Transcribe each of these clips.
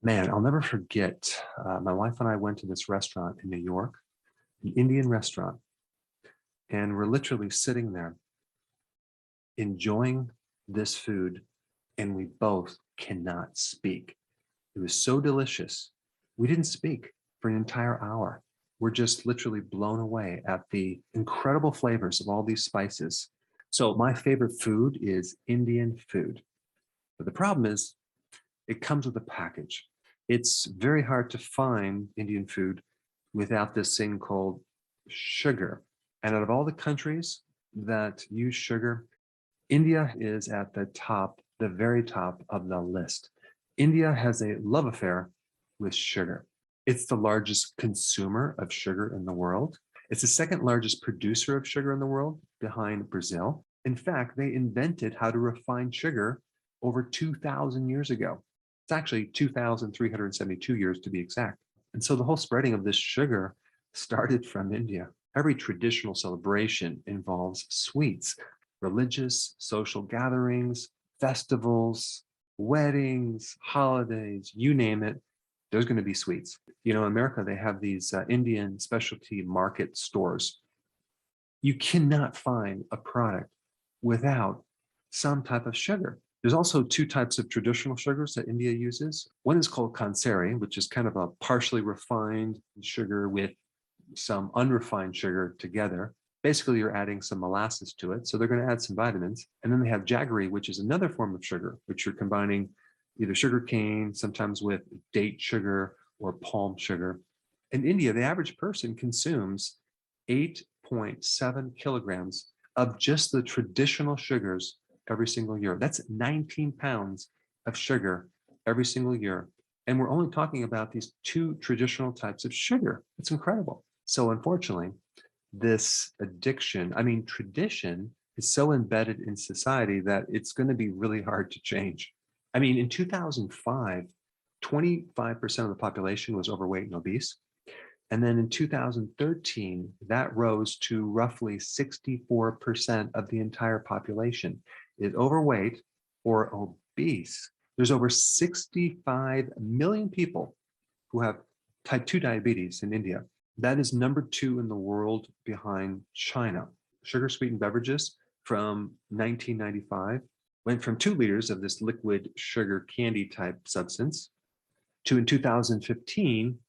Man, I'll never forget. My wife and I went to this restaurant in New York, an Indian restaurant, and we're literally sitting there enjoying this food, and we both cannot speak. It was so delicious. We didn't speak for an entire hour. We're just literally blown away at the incredible flavors of all these spices. So my favorite food is Indian food. But the problem is it comes with a package. It's very hard to find Indian food without this thing called sugar. And out of all the countries that use sugar, India is at the top, the very top of the list. India has a love affair with sugar. It's the largest consumer of sugar in the world. It's the second largest producer of sugar in the world, behind Brazil. In fact, they invented how to refine sugar over 2,000 years ago. It's actually 2,372 years to be exact. And so the whole spreading of this sugar started from India. Every traditional celebration involves sweets, religious, social gatherings, festivals, weddings, holidays, you name it, there's going to be sweets. You know, in America, they have these Indian specialty market stores. You cannot find a product without some type of sugar. There's also two types of traditional sugars that India uses. One is called kansari, which is kind of a partially refined sugar with some unrefined sugar together. Basically, you're adding some molasses to it. So they're going to add some vitamins. And then they have jaggery, which is another form of sugar, which you're combining either sugar cane, sometimes with date sugar or palm sugar. In India, the average person consumes 8.7 kilograms of just the traditional sugars every single year. That's 19 pounds of sugar every single year. And we're only talking about these two traditional types of sugar. It's incredible. So unfortunately, this addiction, tradition is so embedded in society that it's going to be really hard to change. In 2005, 25% of the population was overweight and obese. And then in 2013, that rose to roughly 64% of the entire population is overweight or obese. There's over 65 million people who have type 2 diabetes in India. That is number 2 in the world behind China. Sugar sweetened beverages from 1995 went from 2 liters of this liquid sugar candy type substance to, in 2015,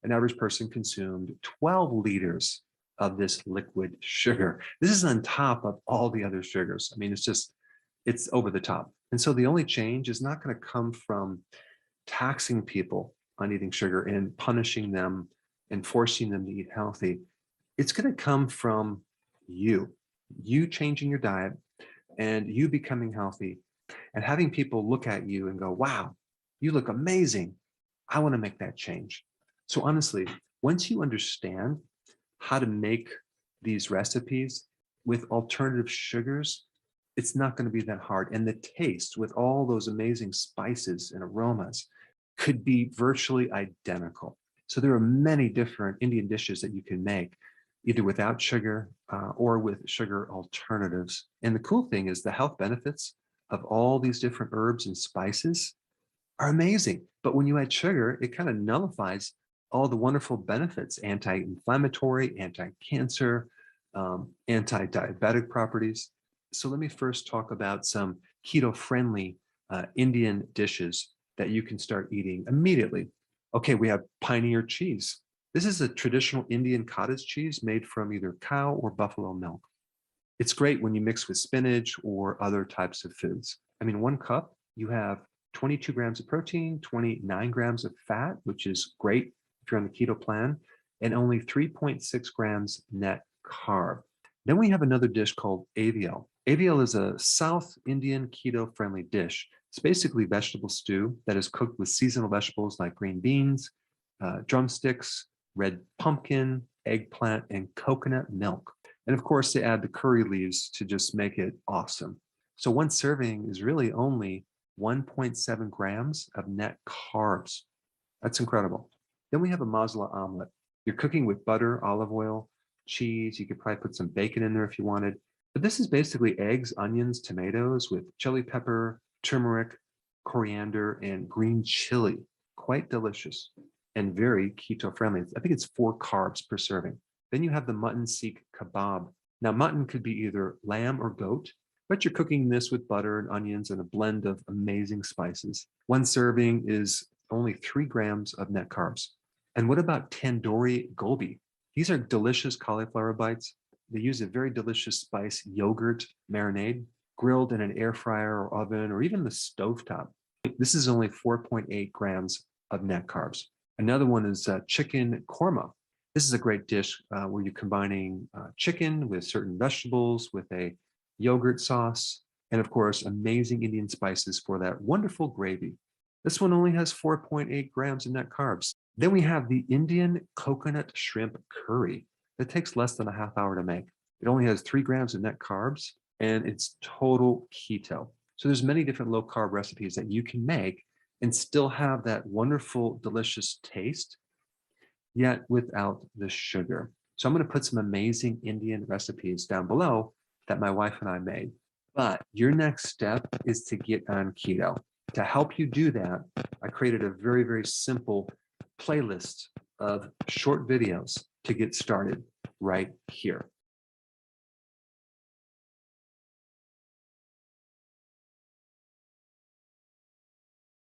an average person consumed 12 liters of this liquid sugar. This is on top of all the other sugars. It's over the top. And so the only change is not going to come from taxing people on eating sugar and punishing them and forcing them to eat healthy. It's going to come from you changing your diet and you becoming healthy and having people look at you and go, wow, you look amazing. I want to make that change. So honestly, once you understand how to make these recipes with alternative sugars, it's not going to be that hard. And the taste with all those amazing spices and aromas could be virtually identical. So there are many different Indian dishes that you can make, either without sugar or with sugar alternatives. And the cool thing is the health benefits of all these different herbs and spices are amazing. But when you add sugar, it kind of nullifies all the wonderful benefits, anti-inflammatory, anti-cancer, anti-diabetic properties. So let me first talk about some keto-friendly Indian dishes that you can start eating immediately. Okay, we have Pioneer cheese. This is a traditional Indian cottage cheese made from either cow or buffalo milk. It's great when you mix with spinach or other types of foods. 1 cup, you have 22 grams of protein, 29 grams of fat, which is great if you're on the keto plan, and only 3.6 grams net carb. Then we have another dish called avial. Avial is a South Indian keto-friendly dish. It's basically vegetable stew that is cooked with seasonal vegetables like green beans, drumsticks, red pumpkin, eggplant, and coconut milk. And of course, they add the curry leaves to just make it awesome. So one serving is really only 1.7 grams of net carbs. That's incredible. Then we have a masala omelet. You're cooking with butter, olive oil, cheese. You could probably put some bacon in there if you wanted. But this is basically eggs, onions, tomatoes with chili pepper, turmeric, coriander, and green chili. quite delicious and very keto friendly. I think it's 4 carbs per serving. Then you have the mutton seek kebab. Now, mutton could be either lamb or goat, but you're cooking this with butter and onions and a blend of amazing spices. 1 serving is only 3 grams of net carbs. And what about tandoori gobi? These are delicious cauliflower bites. They use a very delicious spice yogurt marinade, grilled in an air fryer or oven, or even the stovetop. This is only 4.8 grams of net carbs. Another one is chicken korma. This is a great dish where you're combining chicken with certain vegetables, with a yogurt sauce, and of course, amazing Indian spices for that wonderful gravy. This one only has 4.8 grams of net carbs. Then we have the Indian coconut shrimp curry. It takes less than a half hour to make. It only has 3 grams of net carbs, and it's total keto. So there's many different low carb recipes that you can make and still have that wonderful, delicious taste, yet without the sugar. So I'm going to put some amazing Indian recipes down below that my wife and I made. But your next step is to get on keto. To help you do that, I created a very, very simple playlist of short videos to get started right here.